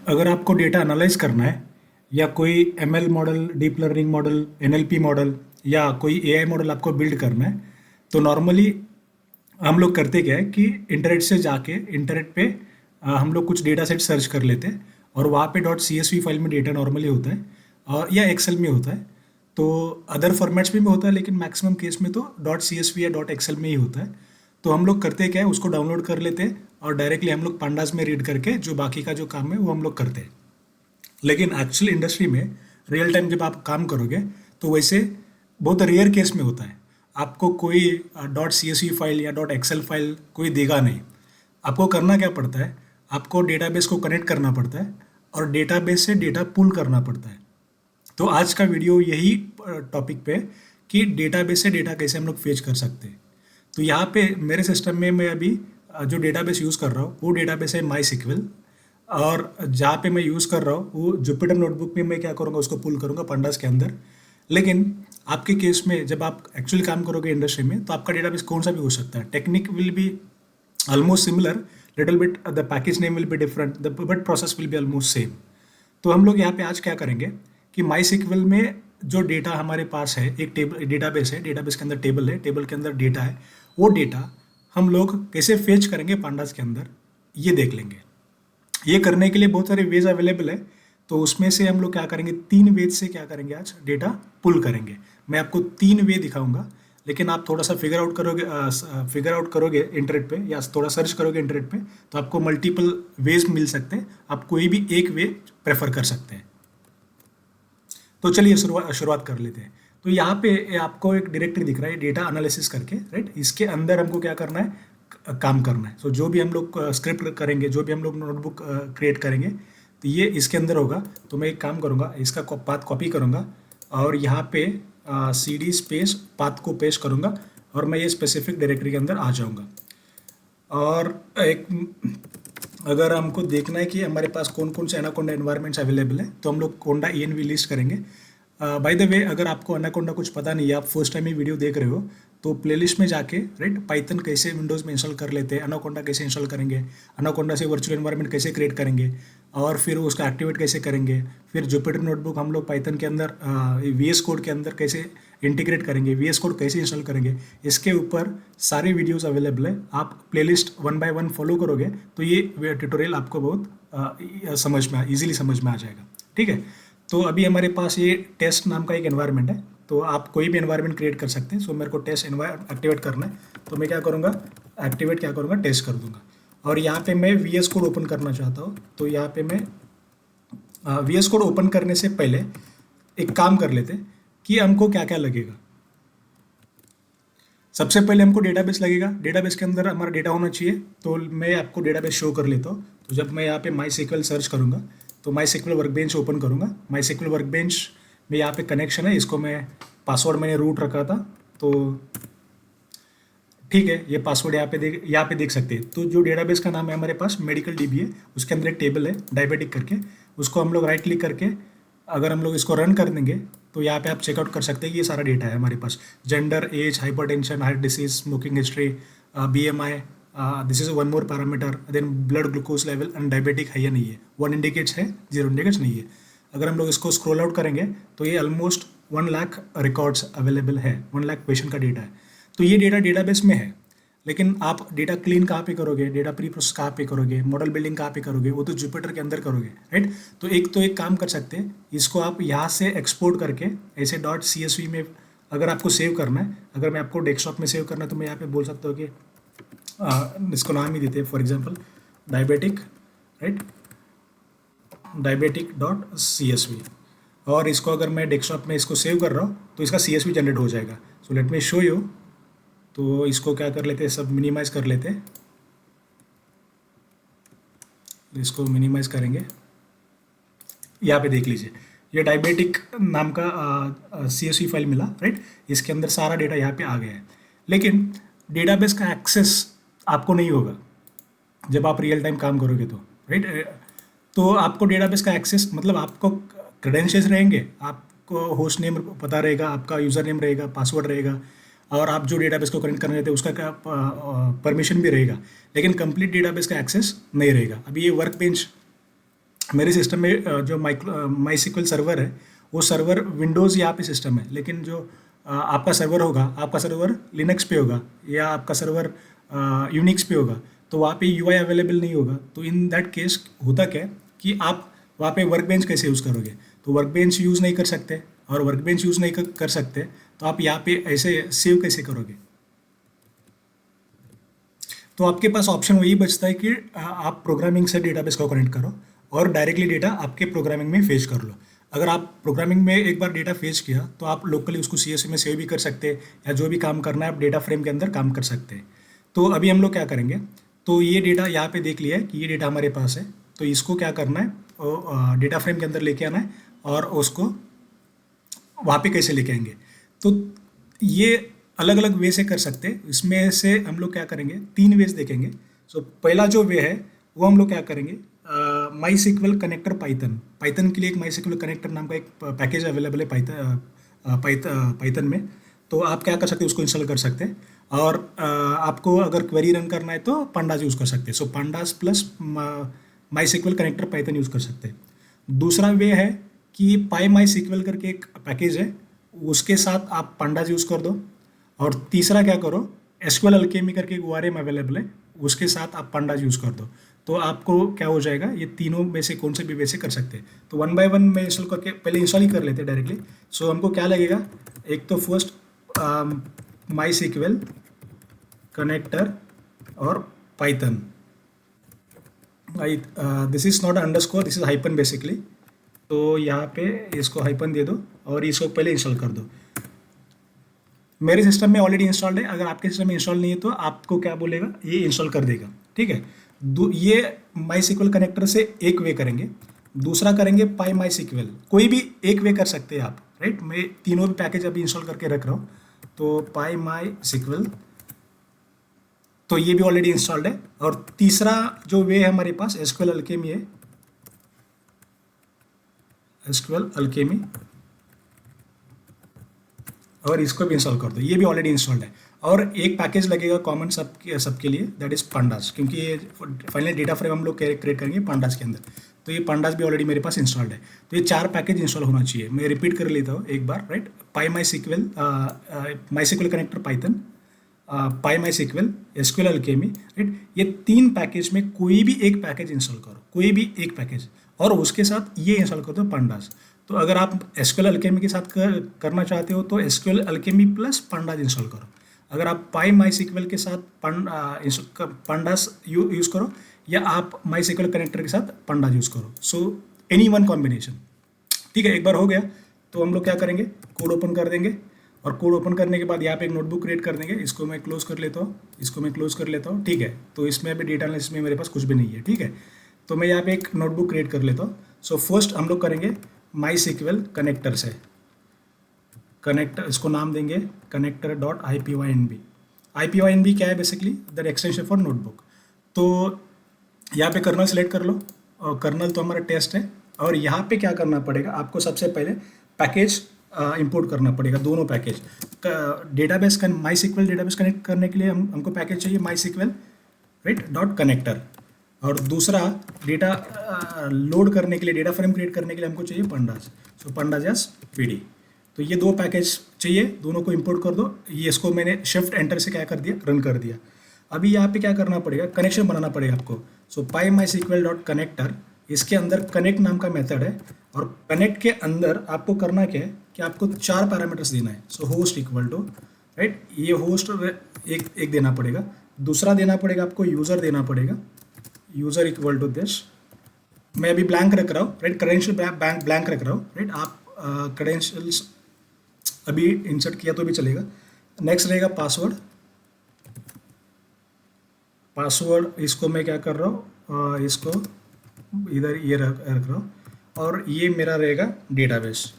अगर आपको data analyse करना है या कोई ML model, deep learning model, NLP model या कोई एआई मॉडल आपको बिल्ड करना है, तो नॉर्मली हम लोग करते क्या है कि इंटरनेट से जाके इंटरनेट पे हम लोग कुछ डेटा सेट सर्च कर लेते हैं और वहाँ पे dot C S V file में डेटा नॉर्मली होता है और या एक्सेल में होता है। तो अदर फॉर्मेट्स में भी होता है लेकिन मैक्सिमम केस में तो डॉट सी एस वी या डॉट एक्सेल में ही होता है। तो हम लोग करते क्या है, उसको डाउनलोड कर लेते हैं और डायरेक्टली हम लोग पांडास में रीड करके जो बाकी का जो काम है वो हम लोग करते हैं। लेकिन एक्चुअल इंडस्ट्री में रियल टाइम जब आप काम करोगे तो वैसे बहुत रेयर केस में होता है। आपको कोई dot C S V file या डॉट एक्सेल फाइल कोई देगा नहीं। आपको करना क्या पड़ता है, आपको डेटाबेस को कनेक्ट करना पड़ता है और डेटाबेस से डेटा पुल करना पड़ता है। तो आज का वीडियो यही टॉपिक पे है कि डेटाबेस से डेटा कैसे हम लोग फेच कर सकते हैं। तो यहाँ पे मेरे सिस्टम में मैं अभी जो डेटाबेस यूज़ कर रहा हूँ वो डेटाबेस है माई सिक्वल। और जहाँ पे मैं यूज़ कर रहा हूँ वो जुपिटर नोटबुक में मैं क्या करूँगा, उसको पुल करूँगा पंडास के अंदर। लेकिन आपके केस में जब आप एक्चुअली काम करोगे इंडस्ट्री में तो आपका डेटाबेस कौन सा भी हो सकता है। Technique will be almost similar, little bit the package name will be different, the but process will be almost same। तो हम लोग यहाँ पे आज क्या करेंगे कि माई सिक्वल में जो डेटा हमारे पास है, एक टेबल डेटाबेस है, डेटाबेस के अंदर टेबल है, टेबल के अंदर डेटा है, वो डेटा हम लोग कैसे फेच करेंगे पांडास के अंदर, ये देख लेंगे। ये करने के लिए बहुत सारे वेज अवेलेबल है। तो उसमें से हम लोग क्या करेंगे, 3 वेज से क्या करेंगे, आज डेटा पुल करेंगे। मैं आपको 3 वे दिखाऊंगा, लेकिन आप थोड़ा सा फिगर आउट करोगे इंटरनेट पे या थोड़ा सर्च करोगे इंटरनेट पे तो आपको मल्टीपल वेज मिल सकते हैं। आप कोई भी एक वे प्रेफर कर सकते हैं। तो चलिए शुरुआत कर लेते हैं। तो यहाँ पे आपको एक डायरेक्टरी दिख रहा है डेटा एनालिसिस करके, राइट। इसके अंदर हमको क्या करना है, काम करना है। सो जो भी हम लोग स्क्रिप्ट करेंगे, जो भी हम लोग नोटबुक क्रिएट करेंगे, तो ये इसके अंदर होगा। तो मैं एक काम करूँगा, इसका पाथ कॉपी करूँगा और यहाँ पे सी डी स्पेस पाथ को पेस्ट करूँगा और मैं ये स्पेसिफिक डायरेक्टरी के अंदर आ जाऊँगा। और एक अगर हमको देखना है कि हमारे पास कौन कौन से एनाकोंडा एनवायरमेंट्स अवेलेबल है तो हम लोग कोंडा ई एन वी लिस्ट करेंगे। बाय द वे, अगर आपको एनाकोंडा कुछ पता नहीं है, आप फर्स्ट टाइम ही वीडियो देख रहे हो, तो प्लेलिस्ट में जाके राइट पाइथन कैसे विंडोज़ में इंस्टॉल कर लेते हैं, एनाकोंडा कैसे इंस्टॉल करेंगे, एनाकोंडा से वर्चुअल एनवायरनमेंट कैसे क्रिएट करेंगे और फिर उसका एक्टिवेट कैसे करेंगे, फिर जुपिटर नोटबुक हम लोग पाइथन के अंदर वी एस कोड के अंदर कैसे इंटीग्रेट करेंगे, वी एस कोड कैसे इंस्टॉल करेंगे, इसके ऊपर सारे वीडियोस अवेलेबल है। आप प्लेलिस्ट 1 बाय 1 फॉलो करोगे तो ये ट्यूटोरियल आपको बहुत समझ में इजीली समझ में आ जाएगा। ठीक है। तो अभी हमारे पास ये टेस्ट नाम का एक एनवायरनमेंट है। तो आप कोई भी एनवायरनमेंट क्रिएट कर सकते हैं। सो मेरे को टेस्ट एक्टिवेट करना है, तो मैं क्या करूँगा, एक्टिवेट क्या करूँगा, टेस्ट कर दूंगा। और यहाँ पे मैं वी एस कोड ओपन करना चाहता हूँ। तो यहाँ पे मैं वी एस कोड ओपन करने से पहले एक काम कर लेते हैं कि हमको क्या क्या लगेगा। सबसे पहले हमको डेटाबेस लगेगा। डेटाबेस के अंदर हमारा डेटा होना चाहिए। तो मैं आपको डेटाबेस शो कर लेता हूँ। तो जब मैं यहाँ पे माई सिक्वल सर्च करूँगा तो माई सिक्वल वर्कबेंच ओपन करूँगा। माई सिक्वल वर्कबेंच में यहाँ पे कनेक्शन है, इसको मैं पासवर्ड मैंने रूट रखा था, तो ठीक है, ये पासवर्ड यहाँ पे देख सकते हैं। तो जो डेटाबेस का नाम है हमारे पास मेडिकल डीबी है, उसके अंदर एक टेबल है डायबिटिक करके, उसको हम लोग राइट क्लिक करके अगर हम लोग इसको रन कर देंगे तो यहाँ पे आप चेकआउट कर सकते हैं कि ये सारा डेटा है हमारे पास। Gender, age, hypertension, heart disease, smoking history, B M I, this is one more parameter, then blood glucose level and diabetic है या नहीं है, 1 इंडिकेट्स है, 0 इंडिकेट्स नहीं है। अगर हम लोग इसको स्क्रॉल आउट करेंगे तो ये ऑलमोस्ट 1 लाख रिकॉर्ड्स अवेलेबल है, 1 लाख पेशेंट का डेटा है। तो ये डेटा डेटाबेस में है। लेकिन आप डेटा क्लीन कहाँ पे करोगे, डेटा प्री प्रोसेस कहाँ पे करोगे, मॉडल बिल्डिंग कहाँ पे करोगे, वो तो जुपिटर के अंदर करोगे, राइट। तो एक काम कर सकते हैं, इसको आप यहाँ से एक्सपोर्ट करके ऐसे डॉट सी एस वी में अगर आपको सेव करना है, अगर मैं आपको डेस्कटॉप में सेव करना है तो मैं यहाँ पे बोल सकता हूँ कि इसको नाम ही देते हैं, for example diabetic, right, diabetic dot C S V. और इसको अगर मैं डेस्कटॉप में इसको सेव कर रहा हूँ तो इसका सी एस वी जनरेट हो जाएगा। So let me show you. तो इसको क्या कर लेते हैं, सब मिनिमाइज कर लेते हैं, इसको मिनिमाइज करेंगे। यहाँ पे देख लीजिए, ये डायबिटिक नाम का सी एस वी फाइल मिला, राइट। इसके अंदर सारा डेटा यहाँ पे आ गया है। लेकिन डेटाबेस का एक्सेस आपको नहीं होगा जब आप रियल टाइम काम करोगे तो, राइट। तो आपको डेटाबेस का एक्सेस मतलब आपको क्रेडेंशियल्स रहेंगे, आपको होस्ट नेम पता रहेगा, आपका यूज़र नेम रहेगा, पासवर्ड रहेगा, और आप जो डेटाबेस को कनेक्ट करना चाहते हैं उसका क्या परमिशन भी रहेगा। लेकिन कंप्लीट डेटाबेस का एक्सेस नहीं रहेगा। अभी ये वर्क बेंच मेरे सिस्टम में जो माई सिक्वल सर्वर है, वो सर्वर विंडोज़ यहाँ पे सिस्टम है, लेकिन जो आपका सर्वर होगा, आपका सर्वर लिनक्स पे होगा या आपका सर्वर यूनिक्स पे होगा, तो वहाँ पे यूआई अवेलेबल नहीं होगा। तो इन दैट केस होता क्या है कि आप वहाँ पे वर्क बेंच कैसे यूज़ करोगे? तो वर्क बेंच यूज़ नहीं कर सकते, और वर्क बेंच यूज़ नहीं कर सकते तो आप यहाँ पे ऐसे सेव कैसे करोगे? तो आपके पास ऑप्शन वही बचता है कि आप प्रोग्रामिंग से डेटाबेस को कनेक्ट करो और डायरेक्टली डेटा आपके प्रोग्रामिंग में फेच कर लो। अगर आप प्रोग्रामिंग में एक बार डेटा फेच किया तो आप लोकली उसको सीएसवी में सेव भी कर सकते हैं, या जो भी काम करना है आप डेटा फ्रेम के अंदर काम कर सकते हैं। तो अभी हम लोग क्या करेंगे, तो ये डेटा यहाँ पे देख लिया है कि ये डेटा हमारे पास है, तो इसको क्या करना है, डेटा फ्रेम के अंदर लेके आना है और उसको वहाँ पे कैसे लेके आएंगे। तो ये अलग अलग वे से कर सकते हैं। इसमें से हम लोग क्या करेंगे, तीन वेज देखेंगे। सो पहला जो वे है वो हम लोग क्या करेंगे, माई सिक्वल कनेक्टर पाइथन। पाइथन के लिए एक माई सिक्वल कनेक्टर नाम का एक पैकेज अवेलेबल है पाइथन में। तो आप क्या कर सकते हैं, उसको इंस्टॉल कर सकते हैं। और आपको अगर क्वेरी रन करना है तो पांडास यूज़ कर सकते हैं। So pandas plus my sequel connector Python use कर सकते हैं। दूसरा वे है कि पाई माई सिक्वल करके एक पैकेज है, उसके साथ आप पांडास यूज़ कर दो। और तीसरा क्या करो, एसक्यूएल अल्केमी करके एक ओआरएम अवेलेबल है, उसके साथ आप पांडास यूज़ कर दो। तो आपको क्या हो जाएगा, ये तीनों में से कौन से भी वे से कर सकते हैं। तो वन बाय वन में इंस्टॉल करके पहले इंस्टॉल ही कर लेते हैं डायरेक्टली। सो हमको क्या लगेगा, एक तो फर्स्ट माई सिक्वल कनेक्टर और Python. This is not underscore, this is hyphen basically. तो यहाँ पे इसको हाइपन दे दो और इसको पहले इंस्टॉल कर दो। मेरे सिस्टम में ऑलरेडी इंस्टॉल्ड है, अगर आपके सिस्टम में इंस्टॉल नहीं है तो आपको क्या बोलेगा, ये इंस्टॉल कर देगा। ठीक है, ये माई सिक्वल कनेक्टर से एक वे करेंगे। दूसरा करेंगे पाई माई सिक्वल, कोई भी एक वे कर सकते हैं आप, राइट। मैं तीनों भी पैकेज अभी इंस्टॉल करके रख रहा हूँ। तो पाई माई सिक्वल, तो ये भी ऑलरेडी इंस्टॉल्ड है। और तीसरा जो वे है हमारे पास एसक्यूएल अल्केमी है, एसक्यूएल अल्केमी, और इसको भी इंस्टॉल कर दो, ये भी ऑलरेडी इंस्टॉल्ड है। और एक पैकेज लगेगा कॉमन सबके लिए, दैट इज़ पांडास, क्योंकि ये फाइनली डेटा फ्रेम हम लोग क्रिएट करेंगे पांडास के अंदर। तो ये पांडास भी ऑलरेडी मेरे पास इंस्टॉल्ड है। तो ये चार पैकेज इंस्टॉल होना चाहिए। मैं रिपीट कर लेता हूँ एक बार, राइट। पाई माई सिक्वल, माई सिक्वल कनेक्टर पाइथन, पाई माई सिक्वल, एसक्यूएल अल्केमी, राइट। ये तीन पैकेज में कोई भी एक पैकेज इंस्टॉल करो, कोई भी एक पैकेज, और उसके साथ ये इंस्टॉल कर दो पांडास। तो अगर आप एसक्यूएल अल्केमी के साथ करना चाहते हो तो SQL Alchemy plus pandas install करो। अगर आप पाई माई सिक्वल के साथ पांडास यूज़ करो, या आप माई सिक्वल कनेक्टर के साथ पांडास यूज़ करो। So any one combination. ठीक है, एक बार हो गया तो हम लोग क्या करेंगे, कोड ओपन कर देंगे। और कोड ओपन करने के बाद यहाँ पे एक नोटबुक क्रिएट कर देंगे। इसको मैं क्लोज कर लेता हूँ, इसको मैं क्लोज कर लेता हूँ। ठीक है, तो इसमें अभी डेटा एनालिसिस में मेरे पास कुछ भी नहीं है। ठीक है, तो मैं यहाँ पे एक नोटबुक क्रिएट कर लेता हूँ। सो फर्स्ट हम लोग करेंगे माई सिक्वल कनेक्टर से कनेक्टर, इसको नाम देंगे कनेक्टर डॉट IPYNB। IPYNB क्या है, basically that extension for notebook. तो यहाँ पे कर्नल सेलेक्ट कर लो, और कर्नल तो हमारा टेस्ट है। और यहाँ पे क्या करना पड़ेगा आपको, सबसे पहले पैकेज इंपोर्ट करना पड़ेगा, दोनों पैकेज। डेटाबेस का माई सिक्वल डेटाबेस कनेक्ट करने के लिए हमको पैकेज चाहिए माई सिक्वल, राइट, डॉट कनेक्टर। और दूसरा डेटा लोड करने के लिए, डेटा फ्रेम क्रिएट करने के लिए हमको चाहिए पांडास। सो पांडास एस PD। तो ये दो पैकेज चाहिए, दोनों को इंपोर्ट कर दो। ये इसको मैंने शिफ्ट एंटर से क्या कर दिया, रन कर दिया। अभी यहाँ पे क्या करना पड़ेगा, कनेक्शन बनाना पड़ेगा आपको। सो पाई माई सिक्वल डॉट कनेक्टर, इसके अंदर कनेक्ट नाम का मेथड है। और कनेक्ट के अंदर आपको करना क्या है कि आपको चार पैरामीटर्स देना है। So host equal to, right, ये होस्ट एक देना पड़ेगा। दूसरा देना पड़ेगा आपको यूज़र देना पड़ेगा, यूज़र इक्वल टू दिस। मैं अभी ब्लैंक रख रहा हूँ, राइट, क्रेडेंशियल ब्लैंक रख रहा हूँ, राइट। आप क्रेडेंशियल्स अभी इंसर्ट किया तो भी चलेगा। नेक्स्ट रहेगा पासवर्ड। पासवर्ड इसको मैं क्या कर रहा हूँ, इसको इधर ये रख रहा हूँ। और ये मेरा रहेगा डेटाबेस।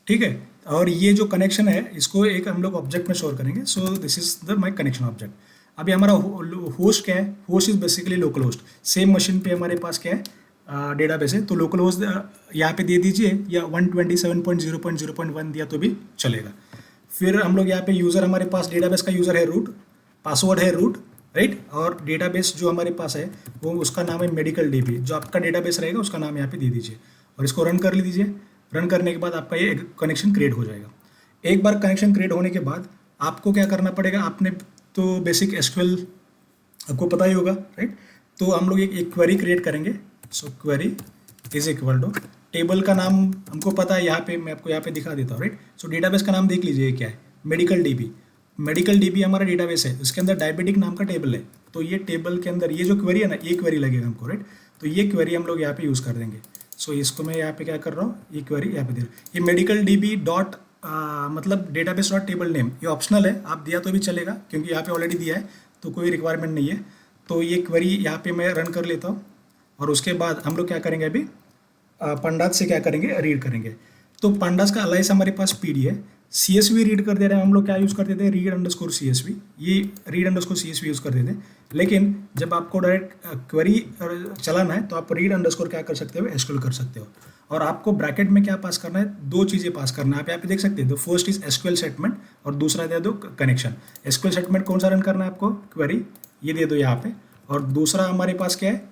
ठीक है, और ये जो कनेक्शन है इसको एक हम लोग ऑब्जेक्ट में स्टोर करेंगे। So this is the my connection object. अभी हमारा होस्ट क्या है, host is basically local host. Same machine पे हमारे पास क्या है, डेटाबेस है। तो लोकल होस्ट यहाँ पे दे दीजिए, या 127.0.0.1 दिया तो भी चलेगा। फिर हम लोग यहाँ पे यूज़र, हमारे पास डेटाबेस का यूज़र है रूट, पासवर्ड है रूट, राइट, और डेटाबेस जो हमारे पास है वो उसका नाम है मेडिकल डीबी। जो आपका डेटाबेस रहेगा उसका नाम यहाँ पे दे दीजिए और इसको रन कर लीजिए। रन करने के बाद आपका ये कनेक्शन क्रिएट हो जाएगा। एक बार कनेक्शन क्रिएट होने के बाद आपको क्या करना पड़ेगा, आपने तो बेसिक एसक्यूएल आपको पता ही होगा, राइट। तो हम लोग एक क्वेरी क्रिएट करेंगे। So query is equal to, table का नाम हमको पता है, यहाँ पे मैं आपको यहाँ पे दिखा देता हूँ, राइट। सो डेटाबेस का नाम देख लीजिए क्या है, मेडिकल डीबी। मेडिकल डीबी हमारा डेटाबेस है, उसके अंदर डायबिटिक नाम का टेबल है। तो ये टेबल के अंदर ये जो क्वेरी है ना, ये क्वेरी लगेगा हमको, राइट। तो ये क्वेरी हम लोग यहाँ पे यूज़ कर देंगे। सो इसको मैं यहाँ पे क्या कर रहा हूँ, ये क्वेरी यहाँ पे दे रहा हूँ। ये मेडिकल डीबी डॉट मतलब डेटाबेस डॉट टेबल नेम, ये ऑप्शनल है, आप दिया तो भी चलेगा क्योंकि यहाँ पे ऑलरेडी दिया है तो कोई रिक्वायरमेंट नहीं है। तो ये क्वेरी यहाँ पे मैं रन कर लेता हूँ और उसके बाद हम लोग क्या करेंगे, अभी पंडास से क्या करेंगे, रीड करेंगे। तो पंडास का अलाइस हमारे पास पीडी है, CSV रीड कर दे रहे हैं हम लोग, क्या यूज़ करते थे, रीड अंडरस्कोर CSV, ये रीड अंडरस्कोर CSV यूज़ करते थे। लेकिन जब आपको डायरेक्ट क्वेरी चलाना है तो आप रीड अंडरस्कोर क्या कर सकते हो, एसक्यूएल कर सकते हो। और आपको ब्रैकेट में क्या पास करना है, दो चीज़ें पास करना है, आप यहाँ पे देख सकते हैं। तो फर्स्ट इज एसक्यूएल स्टेटमेंट और दूसरा दे दो कनेक्शन। एसक्यूएल स्टेटमेंट कौन सा रन करना है आपको, क्वेरी, ये दे दो यहाँ पे। और दूसरा हमारे पास क्या है,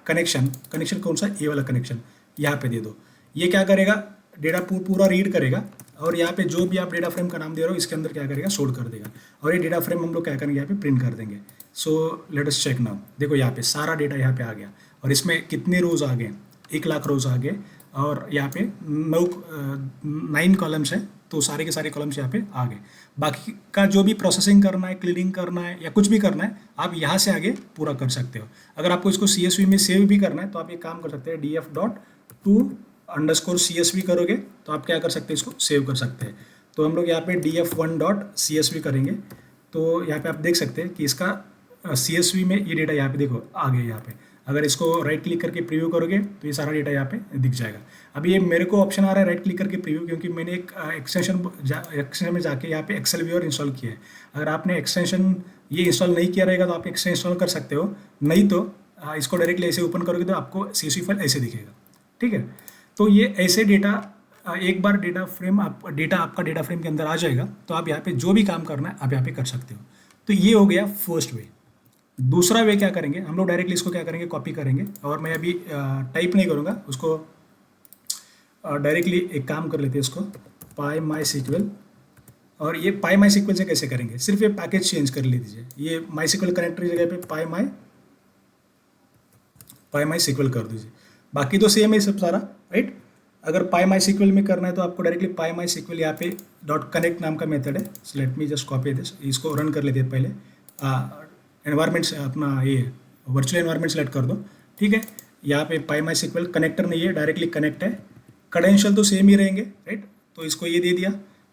कनेक्शन। कनेक्शन कौन सा, ये वाला कनेक्शन यहाँ पे दे दो। ये क्या करेगा, डेटा पूरा रीड करेगा और यहाँ पे जो भी आप डेटा फ्रेम का नाम दे रहे हो इसके अंदर क्या करेगा, स्टोर कर देगा। और ये डेटा फ्रेम हम लोग क्या करेंगे, यहाँ पे प्रिंट कर देंगे। So let us check now. देखो यहाँ पे सारा डेटा यहाँ पे आ गया और इसमें कितने रोज आ गए, 1,00,000 रोज आ गए और यहाँ पे 9 कॉलम्स है, तो सारे के सारे कॉलम्स यहाँ पे आ गए। बाकी का जो भी प्रोसेसिंग करना है, क्लीनिंग करना है या कुछ भी करना है, आप यहाँ से आगे पूरा कर सकते हो। अगर आपको इसको CSV में सेव भी करना है तो आप एक काम कर सकते हैं, df.to_CSV करोगे तो आप क्या कर सकते हैं, इसको सेव कर सकते हैं। तो हम लोग यहाँ पे df1.csv करेंगे तो यहाँ पे आप देख सकते हैं कि इसका CSV में ये डेटा यहाँ पे देखो आ गया यहाँ पे। अगर इसको राइट क्लिक करके प्रीव्यू करोगे तो ये सारा डेटा यहाँ पे दिख जाएगा। अभी ये मेरे को ऑप्शन आ रहा है राइट क्लिक करके प्रीव्यू, क्योंकि मैंने एक एक्सटेंशन में जाके यहाँ पे एक्सेल व्यूअर इंस्टॉल किया है। अगर आपने एक्सटेंशन ये इंस्टॉल नहीं किया रहेगा तो आप एक्सटेंशन इंस्टॉल कर सकते हो, नहीं तो इसको डायरेक्टली ऐसे ओपन करोगे तो आपको CSV फाइल ऐसे दिखेगा, ठीक है। तो ये ऐसे डेटा, एक बार डेटा आपका डेटा फ्रेम के अंदर आ जाएगा तो आप यहाँ पे जो भी काम करना है आप यहाँ पे कर सकते हो। तो ये हो गया फर्स्ट वे। दूसरा वे क्या करेंगे, हम लोग डायरेक्टली इसको क्या करेंगे, कॉपी करेंगे और मैं अभी टाइप नहीं करूँगा उसको, डायरेक्टली एक काम कर लेते हैं इसको, PyMySQL। और ये PyMySQL से कैसे करेंगे, सिर्फ ये पैकेज चेंज कर लीजिए, ये MySQL कनेक्टर की जगह पे PyMySQL कर दीजिए। बाकी तो सेम है सब सारा, राइट। अगर PyMySQL में करना है तो आपको डायरेक्टली PyMySQL यहाँ पे .connect नाम का मेथड है। So let me just copy this, इसको रन कर लेते हैं पहले। एनवायरमेंट अपना ये वर्चुअल एनवायरमेंट सेलेक्ट कर दो, ठीक है। यहाँ पे PyMySQL कनेक्टर नहीं है, डायरेक्टली कनेक्ट है। क्रेडेंशियल तो सेम ही रहेंगे, राइट। तो इसको ये दे दिया,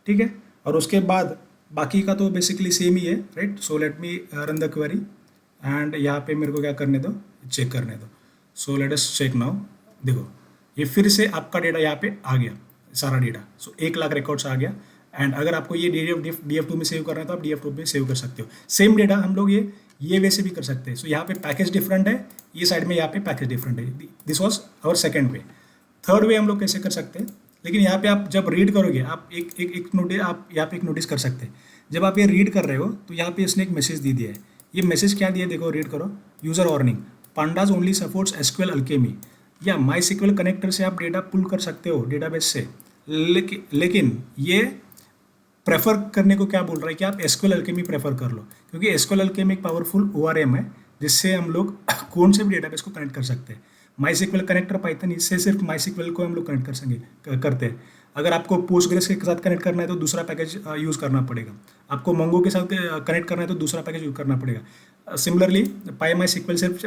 ठीक है। और उसके बाद बाकी का तो बेसिकली सेम ही है, right. So let me run the query and यहाँ पे मेरे को क्या करने दो, चेक करने दो। So let us check now. देखो ये फिर से आपका डेटा यहाँ पे आ गया, सारा डेटा। सो 1,00,000 रिकॉर्ड्स आ गया। एंड अगर आपको ये DF2 में सेव करना है तो आप DF2 में सेव कर सकते हो। सेम डेटा हम लोग ये वैसे भी कर सकते हैं। सो यहाँ पे पैकेज डिफरेंट है, ये साइड में यहाँ पे पैकेज डिफरेंट है। This was our second way. Third way हम लोग कैसे कर सकते हैं, लेकिन यहाँ पे आप जब रीड करोगे आप एक नोटिस, आप यहाँ पे एक नोटिस कर सकते हैं। जब आप ये रीड कर रहे हो तो यहाँ पे इसने एक मैसेज दे दिया है। ये मैसेज क्या दिया, देखो रीड करो। User warning, pandas only supports SQL Alchemy. या MySQL कनेक्टर से आप डेटा पुल कर सकते हो डेटाबेस से, लेकिन ये प्रेफर करने को क्या बोल रहा है कि आप SQL अल्केमी प्रेफर कर लो, क्योंकि SQL अल्केमी एक पावरफुल ORM है जिससे हम लोग कौन से भी डेटाबेस को कनेक्ट कर सकते हैं। MySQL कनेक्टर पाइथन, इससे सिर्फ MySQL को हम लोग कनेक्ट करते हैं। अगर आपको पोस्टग्रेस के साथ कनेक्ट करना है तो दूसरा पैकेज यूज़ करना पड़ेगा। आपको मंगो के साथ कनेक्ट करना है तो दूसरा पैकेज यूज़ करना पड़ेगा। सिमिलरली PyMySQL सिर्फ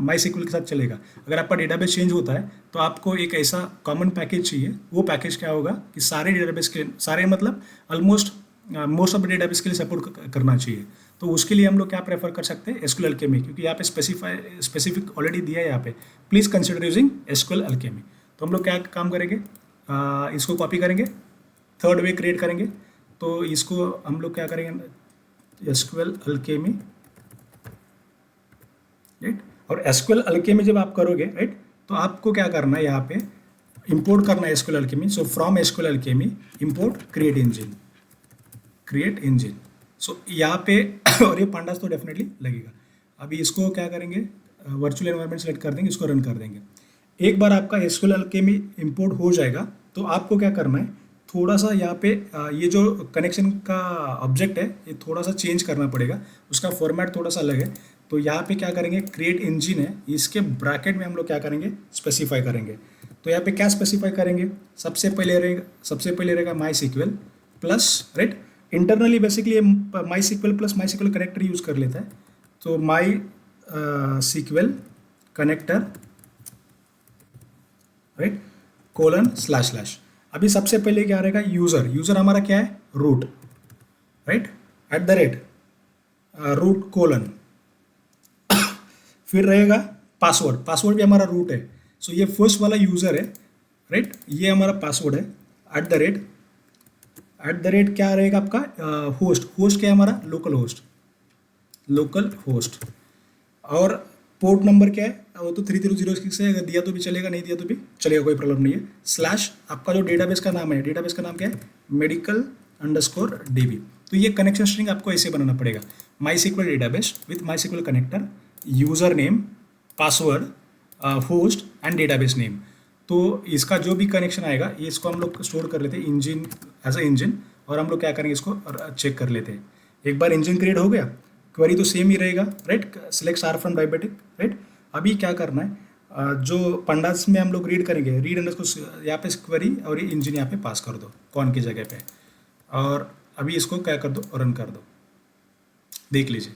MySQL के साथ चलेगा। अगर आपका डेटाबेस चेंज होता है तो आपको एक ऐसा कॉमन पैकेज चाहिए। वो पैकेज क्या होगा कि सारे डेटाबेस के, सारे मतलब ऑलमोस्ट मोस्ट ऑफ डेटाबेस के लिए सपोर्ट करना चाहिए। तो उसके लिए हम लोग क्या प्रेफर कर सकते हैं, SQL अल्केमी, क्योंकि यहाँ पे स्पेसिफिक ऑलरेडी दिया है यहाँ पे, please consider using SQL Alchemy. तो हम लोग क्या काम करेंगे, इसको कॉपी करेंगे, थर्ड वे क्रिएट करेंगे। तो इसको हम लोग क्या करेंगे, SQL अल्केमी, राइट। और SQL अल्केमी जब आप करोगे, राइट, तो आपको क्या करना है, यहाँ पे इंपोर्ट करना है SQL alchemy. So from SQL alchemy import create engine. So यहाँ पे और ये पांडास तो डेफिनेटली लगेगा। अभी इसको क्या करेंगे, वर्चुअल एनवायरनमेंट सेलेक्ट कर देंगे, इसको रन कर देंगे। एक बार आपका एसक्यूएल अल्केमी इंपोर्ट हो जाएगा तो आपको क्या करना है, थोड़ा सा यहाँ पे ये जो कनेक्शन का ऑब्जेक्ट है ये थोड़ा सा चेंज करना पड़ेगा, उसका फॉर्मेट थोड़ा सा अलग है। तो यहाँ पे क्या करेंगे, क्रिएट इंजन है, इसके ब्रैकेट में हम लोग क्या करेंगे, स्पेसिफाई करेंगे। तो यहाँ पे क्या स्पेसिफाई करेंगे, सबसे पहले रहेगा my sequel plus, right, internally basically my sequel plus my sequel connector use कर लेता है। तो my sequel connector, right, colon slash slash. अभी सबसे पहले क्या रहेगा, यूज़र हमारा क्या है, root, right, at the rate root colon, फिर रहेगा पासवर्ड भी हमारा रूट है। सो ये फर्स्ट वाला यूज़र है, राइट, ये हमारा पासवर्ड है, एट द रेट क्या रहेगा आपका, होस्ट क्या है हमारा, लोकल होस्ट। और पोर्ट नंबर क्या है, वो तो 3006 है, अगर दिया तो भी चलेगा, नहीं दिया तो भी चलेगा, कोई प्रॉब्लम नहीं है। स्लैश आपका जो डेटाबेस का नाम है, डेटाबेस का नाम क्या है, medical_db। तो ये कनेक्शन स्ट्रिंग आपको ऐसे बनाना पड़ेगा, my sequel database with my sequel connector, user name, password, host and database name. तो इसका जो भी कनेक्शन आएगा ये इसको हम लोग स्टोर कर लेते हैं इंजन, एज अ इंजन, और हम लोग क्या करेंगे, इसको चेक कर लेते हैं। एक बार इंजन क्रिएट हो गया, क्वेरी तो सेम ही रहेगा, right, select star from diabetic, right. अभी क्या करना है, जो पंडास में हम लोग रीड करेंगे, रीड अंडरस्कोर यहाँ पे क्वेरी और ये इंजन यहाँ पे पास कर दो कौन की जगह पे, और अभी इसको क्या कर दो, रन कर दो। देख लीजिए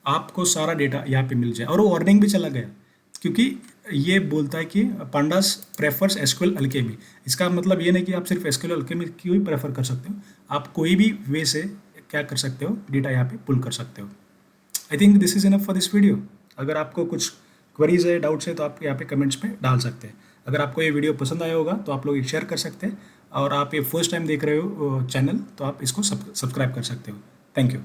आपको सारा डेटा यहाँ पे मिल जाए, और वो वार्निंग भी चला गया, क्योंकि ये बोलता है कि पंडास प्रेफर्स एसक्यूएल अल्केमी। इसका मतलब ये नहीं कि आप सिर्फ एसक्यूएल अल्केमी क्यों ही प्रेफर कर सकते हो, आप कोई भी वे से क्या कर सकते हो, डेटा यहाँ पे पुल कर सकते हो। I think this is enough for this video. अगर आपको कुछ क्वेरीज है, डाउट्स है, तो आप यहाँ पे कमेंट्स में डाल सकते हैं। अगर आपको ये वीडियो पसंद आया होगा तो आप लोग शेयर कर सकते हैं, और आप ये फर्स्ट टाइम देख रहे हो चैनल तो आप इसको सब्सक्राइब कर सकते हो। Thank you.